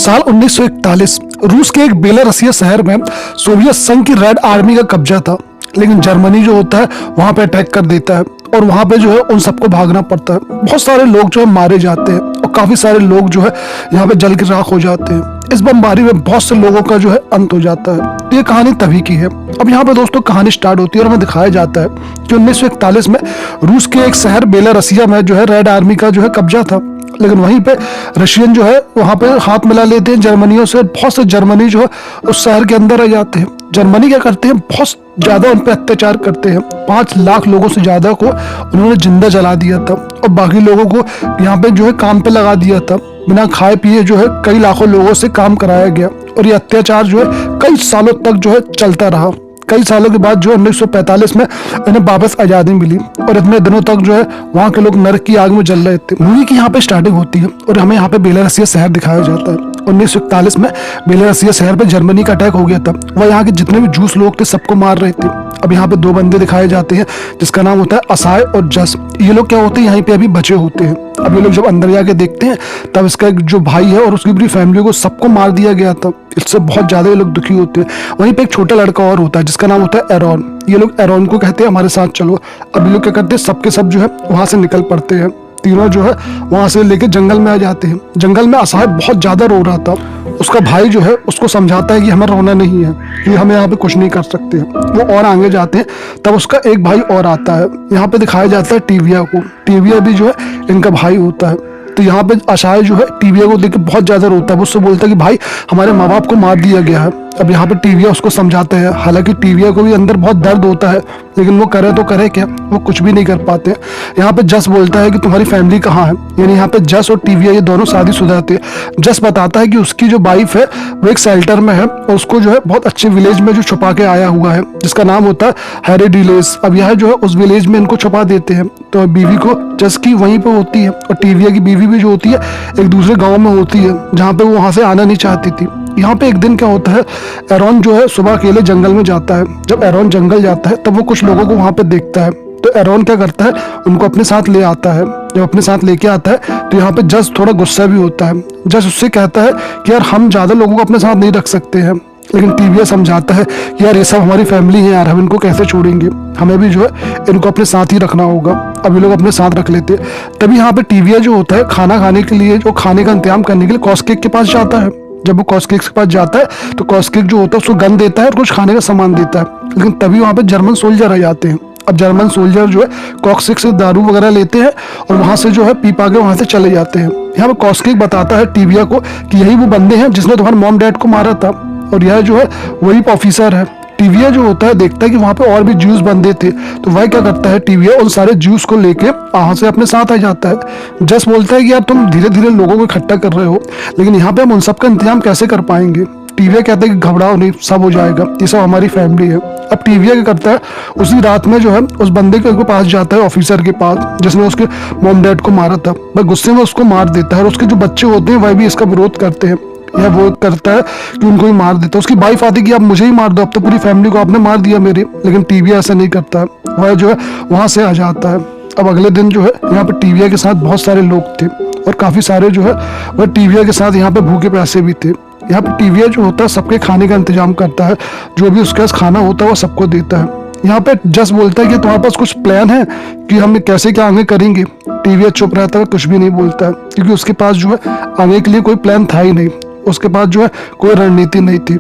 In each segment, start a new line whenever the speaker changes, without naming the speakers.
साल 1941 रूस के एक बेलारूसिया शहर में सोवियत संघ की रेड आर्मी का कब्जा था। लेकिन जर्मनी जो होता है वहां पे अटैक कर देता है और वहां पे जो है उन सबको भागना पड़ता है। बहुत सारे लोग जो है मारे जाते हैं और काफी सारे लोग जो है यहाँ पे जल के राख हो जाते हैं। इस बमबारी में बहुत से लोगों का जो है अंत हो जाता है। तो ये कहानी तभी की है। अब यहाँ पे दोस्तों कहानी स्टार्ट होती है और हमें दिखाया जाता है कि 1941 में रूस के एक शहर बेलारूसिया में जो है रेड आर्मी का जो है कब्जा था। लेकिन वहीं पे रशियन जो है वहां पे हाथ मिला लेते हैं जर्मनियों से। बहुत से जर्मनी जो है उस शहर के अंदर आ जाते हैं। जर्मनी क्या करते हैं, बहुत ज्यादा उन पे अत्याचार करते हैं। 5 लाख लोगों से ज्यादा को उन्होंने जिंदा जला दिया था और बाकी लोगों को यहाँ पे जो है काम पे लगा दिया था। बिना खाए पिए जो है कई लाखों लोगों से काम कराया गया और ये अत्याचार जो है कई सालों तक जो है चलता रहा। कई सालों के बाद जो 1945 में इन्हें वापस आज़ादी मिली और इतने दिनों तक जो है वहाँ के लोग नरक की आग में जल रहे थे। मूवी की यहाँ पे स्टार्टिंग होती है और हमें यहाँ पे बेलारूसिया शहर दिखाया जाता है। 1941 में बेलारूसिया शहर पे जर्मनी का अटैक हो गया था। वह यहाँ के जितने भी जूस लोग थे सबको मार रहे थे। अब यहाँ पे 2 बंदे दिखाए जाते हैं जिसका नाम होता है असाय और जस। ये लोग क्या होते हैं, यहीं पे अभी बचे होते हैं। अब ये लोग जब अंदर जाके देखते हैं तब इसका एक जो भाई है और उसकी पूरी फैमिली को सबको मार दिया गया था। इससे बहुत ज्यादा ये लोग दुखी होते हैं। वहीं पे एक छोटा लड़का और होता है जिसका नाम होता है एरॉन। ये लोग एरॉन को कहते हैं हमारे साथ चलो। अब ये लोग क्या करते हैं, सबके सब जो है वहां से निकल पड़ते हैं। तीनों जो है वहां से लेके जंगल में आ जाते हैं। जंगल में असाय बहुत ज्यादा रो रहा था। उसका भाई जो है उसको समझाता है कि हमें रोना नहीं है, कि हमें यहाँ पे कुछ नहीं कर सकते। वो और आगे जाते हैं तब उसका एक भाई और आता है। यहाँ पे दिखाया जाता है टीविया को। टीविया भी जो है इनका भाई होता है। तो यहाँ पे असाय जो है टीविया को देख के बहुत ज्यादा रोता है। वो उससे बोलता है कि भाई हमारे माँ बाप को मार दिया गया है। अब यहाँ पे टीविया उसको समझाते हैं। हालांकि टीविया को भी अंदर बहुत दर्द होता है लेकिन वो करे तो करे क्या, वो कुछ भी नहीं कर पाते। यहाँ पे जस बोलता है कि तुम्हारी फैमिली कहाँ है। यानी यहाँ पे जस और टीविया ये दोनों शादीशुदा थे। जस बताता है कि उसकी जो वाइफ है वो एक शेल्टर में है और उसको जो है बहुत अच्छे विलेज में जो छुपा के आया हुआ है जिसका नाम होता है हैरी डिलेस। अब यह जो है उस विलेज में इनको छुपा देते हैं। तो बीवी को जस की वहीं पे होती है और टीविया की बीवी भी जो होती है एक दूसरे गाँव में होती है जहाँ पे वो वहां से आना नहीं चाहती थी। यहाँ पे एक दिन क्या होता है, एरॉन जो है सुबह अकेले जंगल में जाता है। जब एरॉन जंगल जाता है तब वो कुछ लोगों को वहां पे देखता है। तो एरॉन क्या करता है, उनको अपने साथ ले आता है। जब अपने साथ लेके आता है तो यहाँ पे जस थोड़ा गुस्सा भी होता है। जस उससे कहता है कि यार हम ज्यादा लोगों को अपने साथ नहीं रख सकते हैं। लेकिन टीविया समझाता है कि यार ये सब हमारी फैमिली है यार, हम इनको कैसे छोड़ेंगे, हमें भी जो है इनको अपने साथ ही रखना होगा। अब ये लोग अपने साथ रख लेते हैं। तभी यहाँ पे टीविया जो होता है खाना खाने के लिए, जो खाने का इंतजाम करने के लिए कॉस्केक के पास जाता है। जब वो कॉस्केक के पास जाता है तो कॉस्केक जो होता है उसको गन देता है और कुछ खाने का सामान देता है। लेकिन तभी वहाँ पे जर्मन सोल्जर आ जाते हैं। अब जर्मन सोल्जर जो है कॉस्केक से दारू वगैरह लेते हैं और वहां से जो है पी पा के वहां से चले जाते हैं। यहाँ पे कॉस्केक बताता है टीविया को कि यही वो बंदे हैं जिसने तुम्हारे मॉम डैड को मारा था और यह जो है वही ऑफिसर है। टीविया जो होता है देखता है कि वहां पे और भी ज्यूस बंदे थे। तो वह क्या करता है, टीविया उन सारे ज्यूस को लेके वहां से अपने साथ आ जाता है। जस बोलता है कि यार तुम धीरे धीरे लोगों को इकट्ठा कर रहे हो लेकिन यहाँ पे हम उन सबका इंतजाम कैसे कर पाएंगे। टीविया कहता है कि घबराओ नहीं, सब हो जाएगा, ये सब हमारी फैमिली है। अब टीविया क्या करता है, उसी रात में जो है उस बंदे के पास जाता है, ऑफिसर के पास जिसने उसके मॉम डैड को मारा था। वह गुस्से में उसको मार देता है और उसके जो बच्चे होते हैं वह भी इसका विरोध करते हैं। यह वो करता है कि उनको ही मार देता है। उसकी वाइफ आती है कि आप मुझे ही मार दो, अब तो पूरी फैमिली को आपने मार दिया मेरे। लेकिन टीविया ऐसा नहीं करता है, वह जो है वहां से आ जाता है। अब अगले दिन जो है यहाँ पे टीविया के साथ बहुत सारे लोग थे और काफी सारे जो है वह टीविया के साथ यहाँ पे भूखे प्यासे भी थे। यहाँ पे टीविया जो होता है सबके खाने का इंतजाम करता है। जो भी उसके पास खाना होता है वो सबको देता है। यहाँ पे जस बोलता है कि तुम्हारे पास कुछ प्लान है कि हम कैसे क्या आगे करेंगे। टीविया चुप रहता है, कुछ भी नहीं बोलता है क्योंकि उसके पास जो है आगे के लिए कोई प्लान था ही नहीं। उसके पास जो है कोई रणनीति नहीं थी।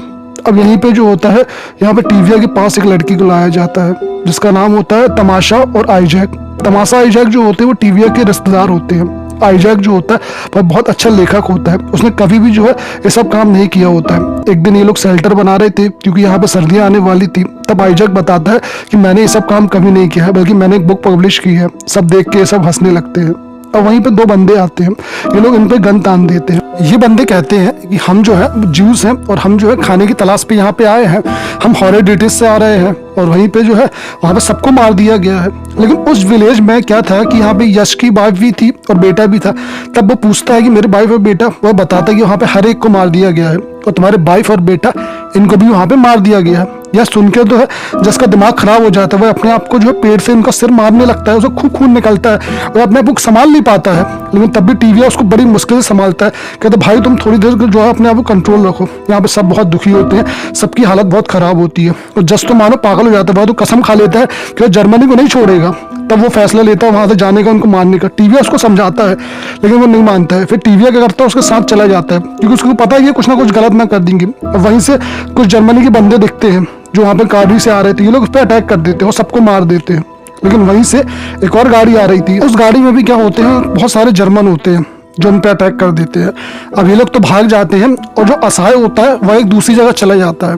अब यहीं पे जो होता है यहाँ पे टीविया के पास एक लड़की को लाया जाता है जिसका नाम होता है तमाशा और आइजैक। तमाशा आइजैक जो होते हैं वो टीविया के रिश्तेदार होते हैं। आइजैक जो होता है वह बहुत अच्छा लेखक होता है। उसने कभी भी जो है ये सब काम नहीं किया होता है। एक दिन ये लोग शेल्टर बना रहे थे क्योंकि यहाँ पे सर्दियां आने वाली थी। तब आइजैक बताता है कि मैंने ये सब काम कभी नहीं किया है, बल्कि मैंने एक बुक पब्लिश की है। सब देख के ये सब हंसने लगते हैं। और वहीं पे 2 बंदे आते हैं, ये लोग इन पे गन तान देते हैं। ये बंदे कहते हैं कि हम जो है ज्यूस हैं और हम जो है खाने की तलाश पे यहाँ पे आए हैं, हम हॉरेडिटिस से आ रहे हैं। और वहीं पे जो है वहां पे सबको मार दिया गया है। लेकिन उस विलेज में क्या था कि यहाँ पे यश की वाइफ भी थी और बेटा भी था। तब वो पूछता है कि मेरे वाइफ और बेटा, वह बताता है कि वहाँ पे हर एक को मार दिया गया है और तुम्हारे वाइफ और बेटा इनको भी वहां पे मार दिया गया है। यह सुन के तो है जिसका दिमाग खराब हो जाता है वह अपने आप को जो है पेट से उनका सिर मारने लगता है, उसे खूब खून निकलता है, वह अपने आप को संभाल नहीं पाता है। लेकिन तब भी टीवीआ उसको बड़ी मुश्किल से संभालता है, कहते भाई तुम थोड़ी देर जो है अपने आप को कंट्रोल रखो। यहाँ पे सब बहुत दुखी होते हैं, सबकी हालत बहुत खराब होती है और जस तो मानो पागल हो जाता है, वह तो कसम खा लेता है कि वह जर्मनी को नहीं छोड़ेगा। तब वो फैसला लेता है वहां से जाने का, उनको मारने का। टीवीआ उसको समझाता है लेकिन वो नहीं मानता है। फिर टीवीआ क्या करता है, उसके साथ चला जाता है क्योंकि उसको पता है ये कुछ ना कुछ गलत ना कर देंगे। और वहीं से कुछ जर्मनी के बंदे दिखते हैं जो वहां पे गाड़ी से आ रहे थे, ये लोग उस पर अटैक कर देते हैं और सबको मार देते हैं। लेकिन वहीं से एक और गाड़ी आ रही थी, उस गाड़ी में भी क्या होते हैं, बहुत सारे जर्मन होते हैं जो उन पे अटैक कर देते हैं। अब ये लोग तो भाग जाते हैं और जो असहाय होता है वह एक दूसरी जगह चला जाता है,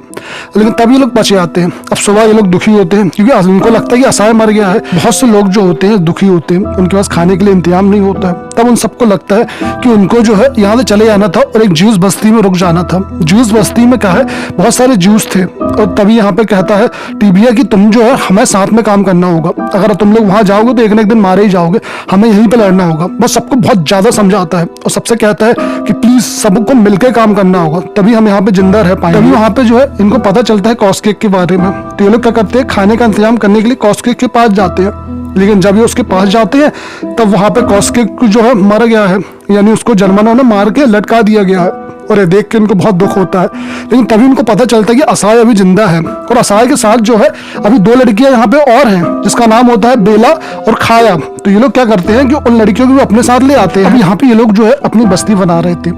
लेकिन तब ये लोग बच जाते हैं। अब सुबह ये लोग दुखी होते हैं क्योंकि उनको लगता है कि असहाय मर गया है। बहुत से लोग जो होते हैं दुखी होते हैं, उनके पास खाने के लिए इंतजाम नहीं होता है। तब उन सबको लगता है कि उनको जो है यहाँ से चले जाना था और एक ज्यूस बस्ती में रुक जाना था। ज्यूस बस्ती में क्या है, बहुत सारे ज्यूस थे और तभी यहाँ पे कहता है टीबिया कि तुम जो है हमें साथ में काम करना होगा, अगर तुम लोग वहां जाओगे तो एक ना एक दिन मारे ही जाओगे, हमें यहीं पे लड़ना होगा। बस सबको बहुत ज्यादा समझाता है और सबसे कहता है कि प्लीज सबको मिलकर काम करना होगा, तभी हम यहाँ पे जिंदा रह पाएंगे। तभी वहां पे जो है इनको पता चलता है कॉस्केक के बारे में। तो ये लोग क्या करते हैं, खाने का इंतजाम करने के लिए कॉस्केक के पास जाते हैं। लेकिन जब ये उसके पास जाते हैं तब वहां पे कॉस्केक जो है मर गया है, यानी उसको जर्मनों ने मार के लटका दिया गया है और ये देख के इनको बहुत दुख होता है। लेकिन तभी उनको पता चलता है कि असाय अभी जिंदा है और असाय के साथ जो है अभी दो लड़कियां यहाँ पे और हैं जिसका नाम होता है बेला और खाया। तो ये लोग क्या करते हैं कि उन लड़कियों को भी अपने साथ ले आते हैं। अभी यहाँ पे ये लोग जो है अपनी बस्ती बना रहे थे,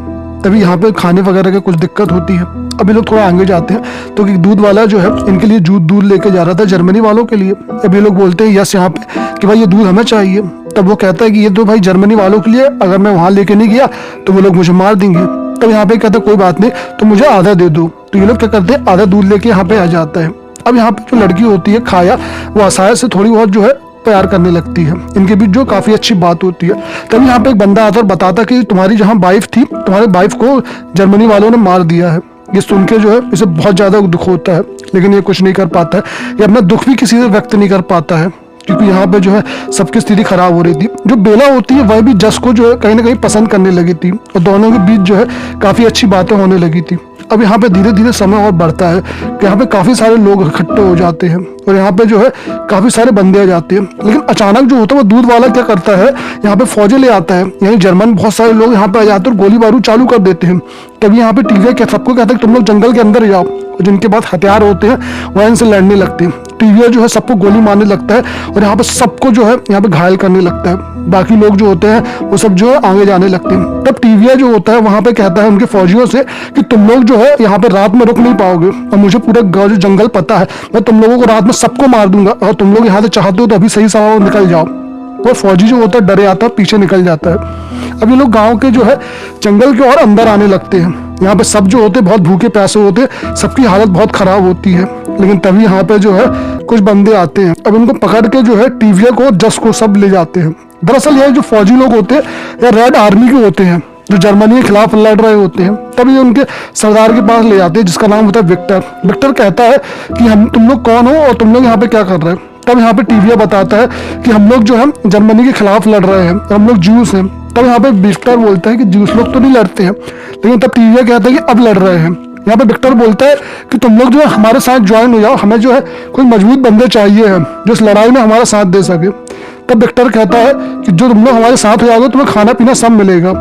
तभी यहाँ पे खाने वगैरह की कुछ दिक्कत होती है। अभी लोग थोड़ा आगे जाते हैं तो दूध वाला जो है इनके लिए दूध लेके जा रहा था जर्मनी वालों के लिए। अभी लोग बोलते हैं यस यहाँ पे कि भाई ये दूध हमें चाहिए। तब वो कहता है कि ये तो भाई जर्मनी वालों के लिए, अगर मैं वहां लेके नहीं गया तो वो लोग मुझे मार देंगे। तब यहाँ पे कहता है कोई बात नहीं, तो मुझे आधा दे दो। तो ये लोग क्या करते हैं, आधा दूध लेके यहाँ पे आ जाता है। अब यहाँ पे जो लड़की होती है खाया, वो असाया से थोड़ी बहुत जो है प्यार करने लगती है, इनके बीच जो काफी अच्छी बात होती है। तभी यहाँ पे एक बंदा आता और बताता कि तुम्हारी जहाँ वाइफ थी, तुम्हारे वाइफ को जर्मनी वालों ने मार दिया है। ये सुन के जो है इसे बहुत ज्यादा दुख होता है, लेकिन ये कुछ नहीं कर पाता है, ये अपना दुख भी किसी से व्यक्त नहीं कर पाता है क्योंकि यहाँ पे जो है सबकी स्थिति खराब हो रही थी। जो बेला होती है वह भी जस को जो है कहीं ना कहीं पसंद करने लगी थी और दोनों के बीच जो है काफी अच्छी बातें होने लगी थी। अब यहाँ पे धीरे धीरे समय और बढ़ता है कि यहाँ पे काफी सारे लोग इकट्ठे हो जाते हैं और यहाँ पे जो है काफी सारे बंदे आ जाते हैं। लेकिन अचानक जो होता है वो दूध वाला क्या करता है, यहाँ पे फौजी ले आता है, यानी जर्मन बहुत सारे लोग यहाँ पे आ जाते हैं और गोली बारूद चालू कर देते हैं। तभी यहाँ पे टीवीआ सबको कहता है कि तुम लोग जंगल के अंदर जाओ, और जिनके पास हथियार होते हैं वह इनसे लड़ने लगते हैं। टीवीआ जो है सबको गोली मारने लगता है और यहाँ पे सबको जो है यहाँ पे घायल करने लगता है। बाकी लोग जो होते हैं वो सब जो है आगे जाने लगते हैं। तब टीवीआ जो होता है वहां पे कहता है उनके फौजियों से कि तुम लोग जो है यहाँ पे रात में रुक नहीं पाओगे और मुझे पूरा जंगल पता है, मैं तुम लोगों को रात में सबको मार दूंगा और तुम लोग यहाँ से चाहते हो तो अभी सही समय निकल जाओ। वो फौजी जो होता है डरे आता है, पीछे निकल जाता है। अब ये लोग गाँव के जो है जंगल के और अंदर आने लगते हैं। यहाँ पे सब जो होते बहुत भूखे प्यासे होते, सबकी हालत बहुत खराब होती है। लेकिन तभी यहाँ पे जो है कुछ बंदे आते हैं, अब इनको पकड़ के जो है टीवीआ को जस को सब ले जाते हैं। दरअसल ये जो फौजी लोग होते हैं या रेड आर्मी के होते हैं जो जर्मनी के खिलाफ लड़ रहे होते हैं, तब ये उनके सरदार के पास ले जाते हैं जिसका नाम होता है विक्टर। विक्टर कहता है कि तुम लोग कौन हो और तुम लोग यहाँ पे क्या कर रहे हैं। तब यहाँ पे टीवीआ बताता है कि हम लोग जो है जर्मनी के खिलाफ लड़ रहे हैं, हम लोग जूस हैं। तब यहाँ पे विक्टर बोलता है कि जूस लोग तो नहीं लड़ते हैं, लेकिन तब टीवीआ कहता है कि अब लड़ रहे हैं। यहाँ पे विक्टर बोलता है कि तुम लोग जो है हमारे साथ ज्वाइन हो जाओ, हमें जो है कोई मजबूत बंदे चाहिए हैं जो इस लड़ाई में हमारा साथ दे सके। तब विक्टर कहता है कि जो तुम लोग हमारे साथ हो जाओगे तुम्हें खाना पीना सब मिलेगा।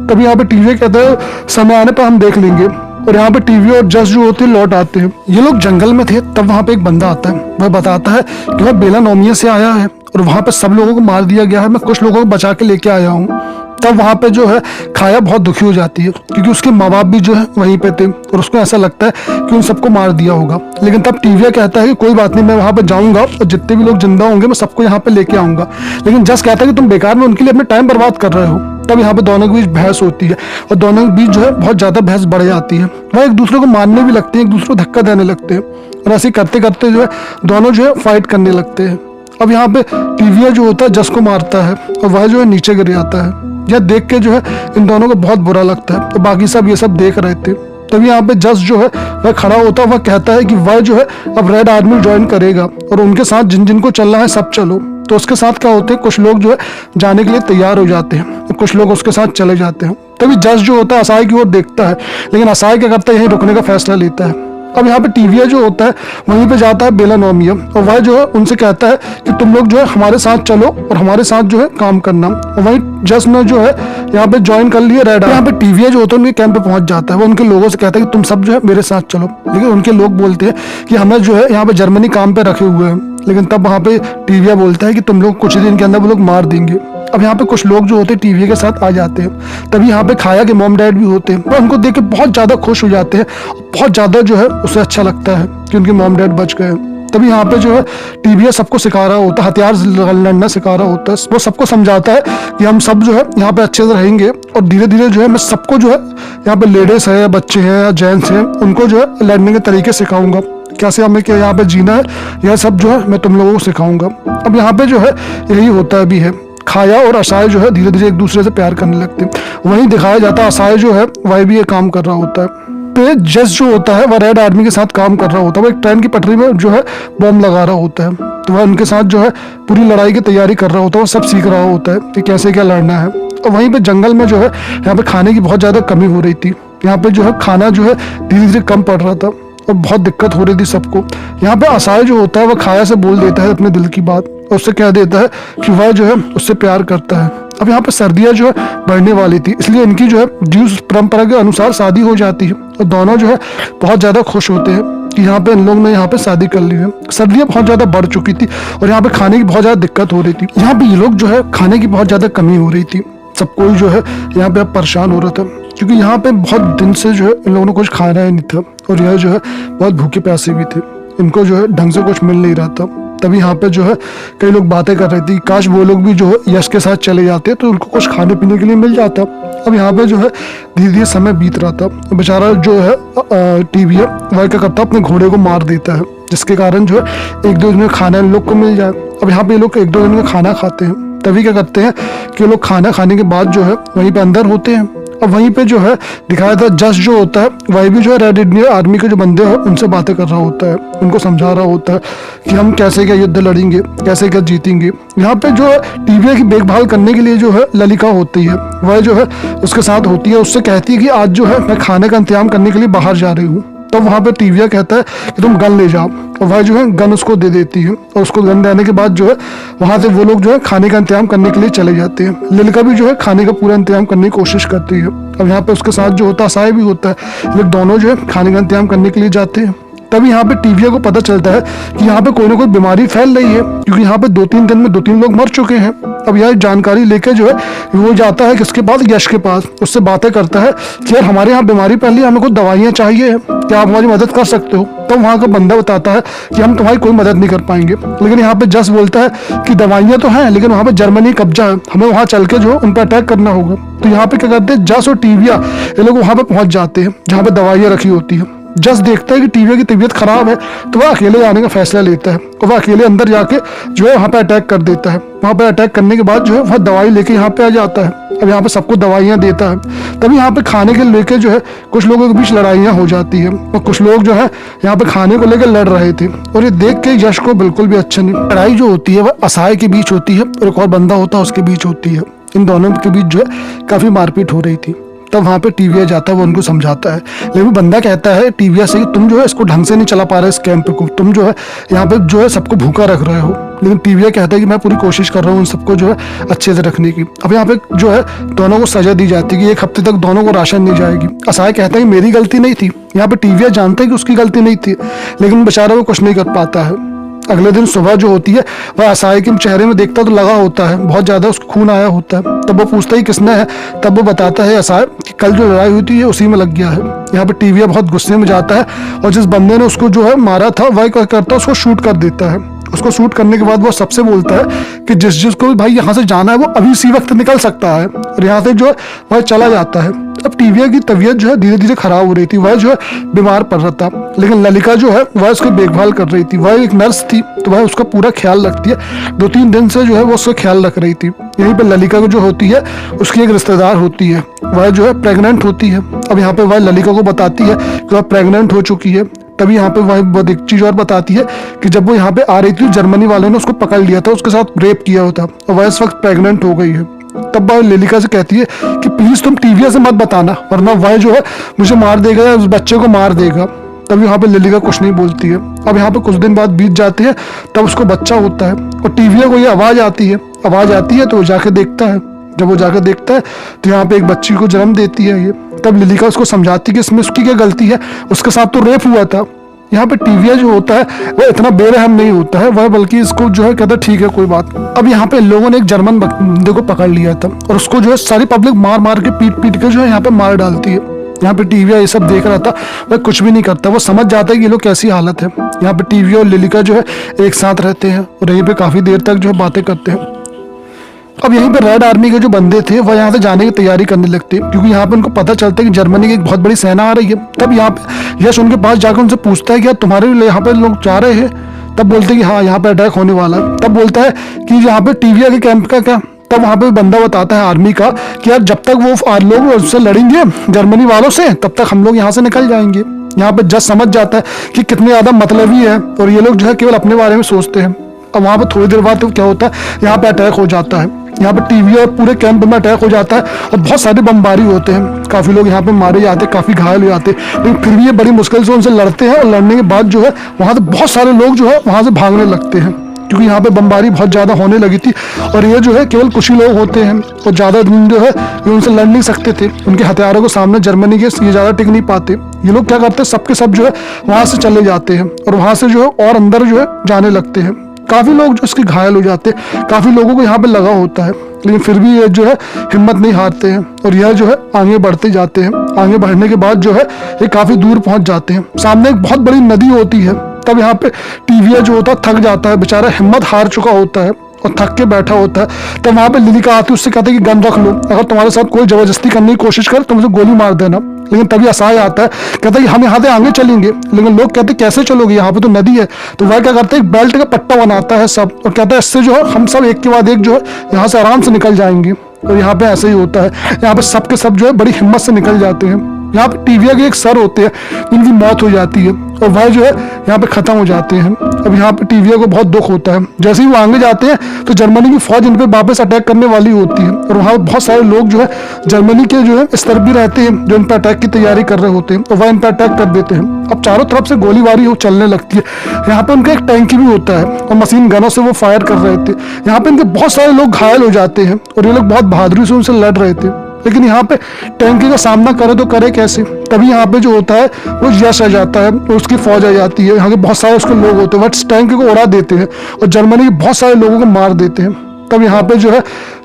तब यहाँ पे टीवीआ कहता है समय आने पर हम देख लेंगे। और यहाँ पे टीवीआ और जस जो होते हैं लौट आते हैं। ये लोग जंगल में थे, तब वहाँ पे एक बंदा आता है, वह बताता है कि वह बेला नोमिया से आया है और वहाँ पे सब लोगों को मार दिया गया है, मैं कुछ लोगों को बचा के लेके आया हूँ। तब वहाँ पे जो है खाया बहुत दुखी हो जाती है क्योंकि उसके माँ बाप भी जो है वहीं पे थे और उसको ऐसा लगता है कि उन सबको मार दिया होगा। लेकिन तब टीवीआ कहता है कि कोई बात नहीं, मैं वहाँ पे जाऊंगा और जितने भी लोग जिंदा होंगे मैं सबको यहाँ पे लेके आऊंगा। लेकिन जस कहता है कि तुम बेकार में उनके लिए अपने टाइम बर्बाद कर रहे हो। तब यहाँ पे दोनों के बीच बहस होती है और दोनों के बीच जो है बहुत ज्यादा बहस बढ़ जाती है। वह एक दूसरे को मारने भी लगते हैं, एक दूसरे को धक्का देने लगते हैं और ऐसे करते करते जो है दोनों जो है फाइट करने लगते हैं। अब यहाँ पे टीवीआ जो होता है जस को मारता है और वह जो है नीचे गिर जाता है। यह देख के जो है इन दोनों को बहुत बुरा लगता है, तो बाकी सब ये सब देख रहे थे। तभी यहाँ पे जस जो है वह खड़ा होता है, वह कहता है कि वह जो है अब रेड आर्मी ज्वाइन करेगा और उनके साथ जिन जिनको चलना है सब चलो। तो उसके साथ क्या होते हैं, कुछ लोग जो है जाने के लिए तैयार हो जाते हैं, कुछ लोग उसके साथ चले जाते हैं। तभी जस जो होता है असाय की ओर देखता है, लेकिन असाय क्या करता है यहीं रुकने का फैसला लेता है। अब यहाँ पे टीवीए जो होता है वहीं पे जाता है बेलानोमिया, और वह जो है उनसे कहता है कि तुम लोग जो है हमारे साथ चलो और हमारे साथ जो है काम करना। और वहीं जस्ट ने जो है यहाँ पे ज्वाइन कर लिया रेड। यहाँ पे टीवीए जो होता है उनके कैंप पे पहुंच जाता है। वो उनके लोगों से कहता है कि तुम सब जो है मेरे साथ चलो, लेकिन उनके लोग बोलते हैं कि हमें जो है यहाँ पे जर्मनी काम पे रखे हुए हैं। लेकिन तब वहाँ पे टीवीए बोलता है कि तुम लोग कुछ दिन के अंदर वो लोग मार देंगे। अब यहाँ पे कुछ लोग जो होते हैं टीवीए के साथ आ जाते हैं। तभी यहाँ पे खाया के मॉम डैड भी होते हैं, वो उनको देख के बहुत ज्यादा खुश हो जाते हैं। बहुत ज्यादा जो है उसे अच्छा लगता है कि उनके मॉम डैड बच गए। तभी यहाँ पे जो है टीवीए सबको सिखा रहा होता है, हथियार लड़ना सिखा रहा होता है। वो सबको समझाता है कि हम सब जो है यहाँ पे अच्छे से रहेंगे, और धीरे धीरे जो है मैं सबको जो है यहाँ पे लेडीज है या बच्चे हैं या जेंट्स हैं उनको जो है लड़ने के तरीके सिखाऊंगा, कैसे हमें क्या यहाँ पे जीना है, यह सब जो है मैं तुम लोगों को सिखाऊंगा। अब यहाँ पे जो है यही होता भी है, खाया और असाय जो है धीरे धीरे एक दूसरे से प्यार करने लगते हैं। वहीं दिखाया जाता है असाय जो है वह भी ये काम कर रहा होता है। पे जस जो होता है वह रेड आर्मी के साथ काम कर रहा होता है। वो एक ट्रेन की पटरी में जो है बॉम्ब लगा रहा होता है, तो वह उनके साथ जो है पूरी लड़ाई की तैयारी कर रहा होता है। वो सब सीख रहा होता है कि कैसे क्या लड़ना है। और वहीं पे जंगल में जो है यहाँ पे खाने की बहुत ज्यादा कमी हो रही थी। यहाँ पे जो है खाना जो है धीरे धीरे कम पड़ रहा था और बहुत दिक्कत हो रही थी सबको। यहाँ पे असाय जो होता है वह खाया से बोल देता है अपने दिल की बात, और उससे कह देता है कि वह जो है उससे प्यार करता है। अब यहाँ पे सर्दियाँ जो है बढ़ने वाली थी, इसलिए इनकी जो है ज्यूस परंपरा के अनुसार शादी हो जाती है, और दोनों जो है बहुत ज्यादा खुश होते हैं कि यहाँ पे इन लोगों ने यहाँ पे शादी कर ली है। सर्दियाँ बहुत ज्यादा बढ़ चुकी थी और यहाँ पे खाने की बहुत ज्यादा दिक्कत हो रही थी। यहाँ पे ये लोग जो है खाने की बहुत ज्यादा कमी हो रही थी। सब कोई जो है यहाँ पे अब परेशान हो रहा था, क्योंकि यहाँ पे बहुत दिन से जो है इन लोगों ने कुछ खाना ही नहीं था, और यह जो है बहुत भूखे प्यासे भी थे। इनको जो है ढंग से कुछ मिल नहीं रहा था। तभी यहाँ पे जो है कई लोग बातें कर रहे थे, काश वो लोग भी जो है यश के साथ चले जाते तो उनको कुछ खाने पीने के लिए मिल जाता। अब यहाँ पे जो है धीरे धीरे समय बीत रहा था। बेचारा जो है टीवीए वह क्या करता अपने घोड़े को मार देता है, जिसके कारण जो है एक दो दिन में खाना इन लोग को मिल जाए। अब यहाँ पे लोग एक दो दिन में खाना खाते हैं। तभी क्या करते हैं कि लोग खाना खाने के बाद जो है वहीं पे अंदर होते हैं। अब वहीं पे जो है दिखाया था जस जो होता है वही भी जो है रेड इंडियन आर्मी के जो बंदे हैं उनसे बातें कर रहा होता है, उनको समझा रहा होता है कि हम कैसे क्या युद्ध लड़ेंगे, कैसे क्या जीतेंगे। यहाँ पे जो है टीवीए की देखभाल करने के लिए जो है ललिका होती है, वह जो है उसके साथ होती है। उससे कहती है कि आज जो है मैं खाने का इंतजाम करने के लिए बाहर जा रही हूँ। तो वहाँ पे टीवीए कहता है कि तुम गन ले जाओ, और वह जो है गन उसको दे देती है, और उसको गन देने के बाद जो है वहाँ से वो लोग जो है खाने का इंतजाम करने के लिए चले जाते हैं। ललिका भी जो है खाने का पूरा इंतजाम करने की कोशिश करती है। अब यहाँ पे उसके साथ जो होता है असाय भी होता है। लोग दोनों जो है खाने का इंतजाम करने के लिए जाते हैं। तभी यहाँ पे टीवीए को पता चलता है कि यहाँ पे कोई ना कोई बीमारी फैल रही है, क्योंकि यहाँ पे 2-3 दिन में 2-3 लोग मर चुके हैं। अब यह जानकारी लेके जो है वो जाता है किसके पास, यश के पास। उससे बातें करता है कि यार हमारे यहाँ बीमारी फैल रही है, हमें कुछ दवाइयाँ चाहिए, क्या आप हमारी मदद कर सकते हो। तो वहाँ का बंदा बताता है कि हम तुम्हारी कोई मदद नहीं कर पाएंगे। लेकिन यहाँ पे जस बोलता है कि दवाइयाँ तो हैं, लेकिन वहाँ पे जर्मनी कब्जा है, हमें वहाँ चल के जो उन पर अटैक करना होगा। तो यहाँ पे क्या करते हैं जस और टीवीए ये लोग वहाँ पे पहुंच जाते हैं जहाँ पे दवाइयाँ रखी होती है। जस देखता है कि टीवीए की तबीयत खराब है, तो वह अकेले जाने का फैसला लेता है, और वह अकेले अंदर जाके जो है वहाँ पे अटैक कर देता है। वहाँ पे अटैक करने के बाद जो है वह दवाई लेके यहाँ पे आ जाता है। अब यहाँ पे सबको दवाइयाँ देता है। तभी यहाँ पे खाने के लेके जो है कुछ लोगों के बीच लड़ाइयाँ हो जाती है, और कुछ लोग जो है यहाँ पे खाने को लेकर लड़ रहे थे, और ये देख के यश को बिल्कुल भी अच्छा नहीं। लड़ाई जो होती है वह असाय के बीच होती है और एक और बंदा होता है उसके बीच होती है। इन दोनों के बीच जो है काफी मारपीट हो रही थी। तब वहाँ पे टीवीए जाता है, वो उनको समझाता है। लेकिन बंदा कहता है टीवीए से कि तुम जो है इसको ढंग से नहीं चला पा रहे इस कैंप को, तुम जो है यहाँ पे जो है सबको भूखा रख रहे हो। लेकिन टीवीए कहता है कि मैं पूरी कोशिश कर रहा हूँ उन सबको जो है अच्छे से रखने की। अब यहाँ पे जो है दोनों को सजा दी जाती है कि 1 हफ्ते तक दोनों को राशन नहीं जाएगी। असाय कहता है कि मेरी गलती नहीं थी। यहाँ पे टीवीए जानता है कि उसकी गलती नहीं थी, लेकिन बेचारा वो कुछ नहीं कर पाता है। अगले दिन सुबह जो होती है वह असाय के चेहरे में देखता तो लगा होता है, बहुत ज्यादा उसको खून आया होता है। तब वो पूछता है किसने है, तब वो बताता है असाय कि कल जो लड़ाई हुई थी ये उसी में लग गया है। यहाँ पे टीवीए बहुत गुस्से में जाता है, और जिस बंदे ने उसको जो है मारा था वह क्या करता है उसको शूट कर देता है। उसको शूट करने के बाद वो सबसे बोलता है कि जिसको भी भाई यहाँ से जाना है वो अभी इसी वक्त निकल सकता है, और यहाँ से जो है वह चला जाता है। अब टीवीए की तबीयत जो है धीरे धीरे खराब हो रही थी, वह जो है बीमार पड़ रहा था। लेकिन ललिका जो है वह उसकी देखभाल कर रही थी, वह एक नर्स थी, तो वह उसका पूरा ख्याल रखती है। 2-3 दिन से जो है वो उसका ख्याल रख रही थी। यहीं पे ललिका जो होती है उसकी एक रिश्तेदार होती है, वह जो है प्रेग्नेंट होती है। अब यहाँ पे वह ललिका को बताती है कि वह प्रेग्नेंट हो चुकी है। तभी यहाँ पे वह एक चीज और बताती है कि जब वो यहाँ पे आ रही थी जर्मनी वालों ने उसको पकड़ लिया था, उसके साथ रेप किया होता, और वह इस वक्त प्रेग्नेंट हो गई है। तब वह ललिका से कहती है कि प्लीज तुम टीवीए से मत बताना, वरना वह जो है मुझे मार देगा या उस बच्चे को मार देगा। तब यहाँ पे लिलिका कुछ नहीं बोलती है। अब यहाँ पे कुछ दिन बाद बीत जाते हैं, तब उसको बच्चा होता है और टीवी को ये आवाज आती है तो वो जाके देखता है। जब वो जाकर देखता है तो यहाँ पे एक बच्ची को जन्म देती है ये। तब लिलिका उसको समझाती है कि इसमें उसकी क्या गलती है, उसके साथ तो रेप हुआ था। यहाँ पे टीविया जो होता है वह इतना बेरहम नहीं होता है, वह बल्कि इसको जो है कहता है ठीक है कोई बात। अब यहाँ पे लोगों ने एक जर्मन बंदे को पकड़ लिया था और उसको जो है सारी पब्लिक मार मार के पीट के जो है यहाँ पे मार डालती है। यहाँ पे टीविया ये सब देख रहा था, वह कुछ भी नहीं करता, वो समझ जाता है कि ये लोग कैसी हालत है। यहाँ पे टीविया और लिलिका जो है एक साथ रहते हैं और यहीं पे काफी देर तक जो है बातें करते हैं। अब यहीं पे रेड आर्मी के जो बंदे थे वह यहाँ से जाने की तैयारी करने लगते हैं, क्योंकि यहाँ पे उनको पता चलता है कि जर्मनी की एक बहुत बड़ी सेना आ रही है। तब यहाँ पे यश उनके पास जाकर उनसे पूछता है कि यार तुम्हारे यहाँ पे लोग जा रहे हैं? तब बोलते हैं कि हाँ यहाँ पे अटैक होने वाला है। तब बोलता है कि यहाँ पे टीविया के कैंप का क्या? तब वहाँ पे बंदा बताता है आर्मी का कि यार जब तक वो लोग उससे लड़ेंगे जर्मनी वालों से तब तक हम लोग यहाँ से निकल जाएंगे। यहाँ पे जज समझ जाता है कि कितने ज्यादा मतलबी है और ये लोग जो है केवल अपने बारे में सोचते हैं। अब वहाँ पे थोड़ी देर बाद तो क्या होता है, यहाँ पे अटैक हो जाता है। यहाँ पे टीवी और पूरे कैंप में अटैक हो जाता है और बहुत सारे बमबारी होते हैं। काफी लोग यहाँ पे मारे जाते हैं, काफी घायल हो जाते हैं, लेकिन फिर भी ये बड़ी मुश्किल से उनसे लड़ते हैं और लड़ने के बाद जो है वहां से बहुत सारे लोग जो है वहां से भागने लगते हैं, क्योंकि यहाँ पे बमबारी बहुत ज्यादा होने लगी थी और ये जो है केवल कुछ ही लोग होते हैं और ज्यादा दिन जो है ये उनसे लड़ नहीं सकते थे। उनके हथियारों के सामने जर्मनी के ये ज्यादा टिक नहीं पाते। ये लोग क्या करते हैं, सबके सब जो है वहां से चले जाते हैं और वहां से जो है और अंदर जो है जाने लगते हैं। काफी लोग जो इसके घायल हो जाते हैं, काफी लोगों को यहाँ पे लगा होता है, लेकिन फिर भी ये जो है हिम्मत नहीं हारते हैं और यह जो है आगे बढ़ते जाते हैं। आगे बढ़ने के बाद जो है ये काफी दूर पहुंच जाते हैं। सामने एक बहुत बड़ी नदी होती है। तब यहाँ पे टीविया जो होता है थक जाता है, बेचारा हिम्मत हार चुका होता है और थक के बैठा होता है। तब वहां पे लिलिका आती है, उससे कहते हैं कि गन रख लो, अगर तुम्हारे साथ कोई जबरदस्ती करने की कोशिश करे तो मुझे गोली मार देना। लेकिन तभी असाय आता है, कहता है कि हम यहाँ से आगे चलेंगे, लेकिन लोग कहते हैं कैसे चलोगे, यहाँ पे तो नदी है। तो वह क्या करते हैं, एक बेल्ट का पट्टा बनाता है सब और कहता है इससे जो है हम सब एक के बाद एक जो है यहाँ से आराम से निकल जाएंगे। और यहाँ पे ऐसे ही होता है, यहाँ पे सबके सब जो है बड़ी हिम्मत से निकल जाते हैं। यहाँ पे टीविया के एक सर होते हैं जिनकी मौत हो जाती है और वह जो है यहाँ पे खत्म हो जाते हैं। अब यहाँ पे टीविया को बहुत दुख होता है। जैसे ही वो आगे जाते हैं तो जर्मनी की फौज इन पे वापस अटैक करने वाली होती है और वहाँ बहुत सारे लोग जो है जर्मनी के जो है स्तर भी रहते हैं जो इन पर अटैक की तैयारी कर रहे होते हैं और वह इन पर अटैक कर देते हैं। अब चारों तरफ से गोलीबारी चलने लगती है। यहाँ पे उनका एक टैंक भी होता है और मशीन गनों से वो फायर कर रहे थे। यहाँ पे इनके बहुत सारे लोग घायल हो जाते हैं और ये लोग बहुत बहादुरी से उनसे लड़ रहे थे, लेकिन यहाँ पे टैंकी का सामना करे तो करे कैसे। तभी यहाँ पे जो होता है वो यश आ जाता है और उसकी फौज आ जाती है। यहाँ के बहुत सारे उसके लोग होते हैं, वह टैंकी को उड़ा देते हैं और जर्मनी के बहुत सारे लोगों को मार देते हैं। तब यहाँ पे जो है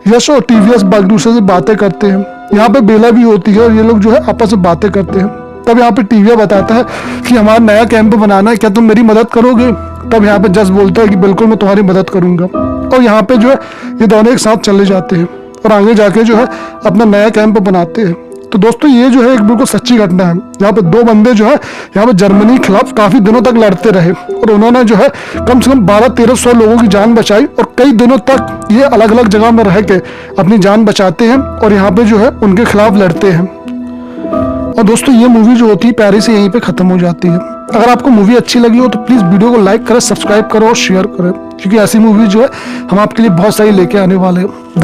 यश और टीवीएस एक दूसरे से बातें करते हैं। यहाँ पे बेला भी होती है और ये लोग जो है आपस में बातें करते हैं। तब यहाँ पे टीवीया बताता है कि हमारा नया कैंप बनाना है, क्या तुम मेरी मदद करोगे? तब यहाँ पे जस बोलता है कि बिल्कुल मैं तुम्हारी मदद करूंगा। और यहाँ पे जो है ये दोनों एक साथ चले जाते हैं और आगे जाके जो है अपना नया कैंप बनाते हैं। तो दोस्तों ये जो है एक बिल्कुल सच्ची घटना है। यहाँ पे दो बंदे जो है यहाँ पे जर्मनी के खिलाफ काफी दिनों तक लड़ते रहे और उन्होंने जो है कम से कम 1200-1300 लोगों की जान बचाई और कई दिनों तक ये अलग अलग जगह में रह के अपनी जान बचाते हैं और यहाँ पे जो है उनके खिलाफ लड़ते हैं। और दोस्तों ये मूवी जो होती है प्यारी से यहीं पे खत्म हो जाती है। अगर आपको मूवी अच्छी लगी हो तो प्लीज वीडियो को लाइक करें, सब्सक्राइब करो और शेयर करें, क्योंकि ऐसी मूवी जो है हम आपके लिए बहुत सारी लेके आने वाले हैं।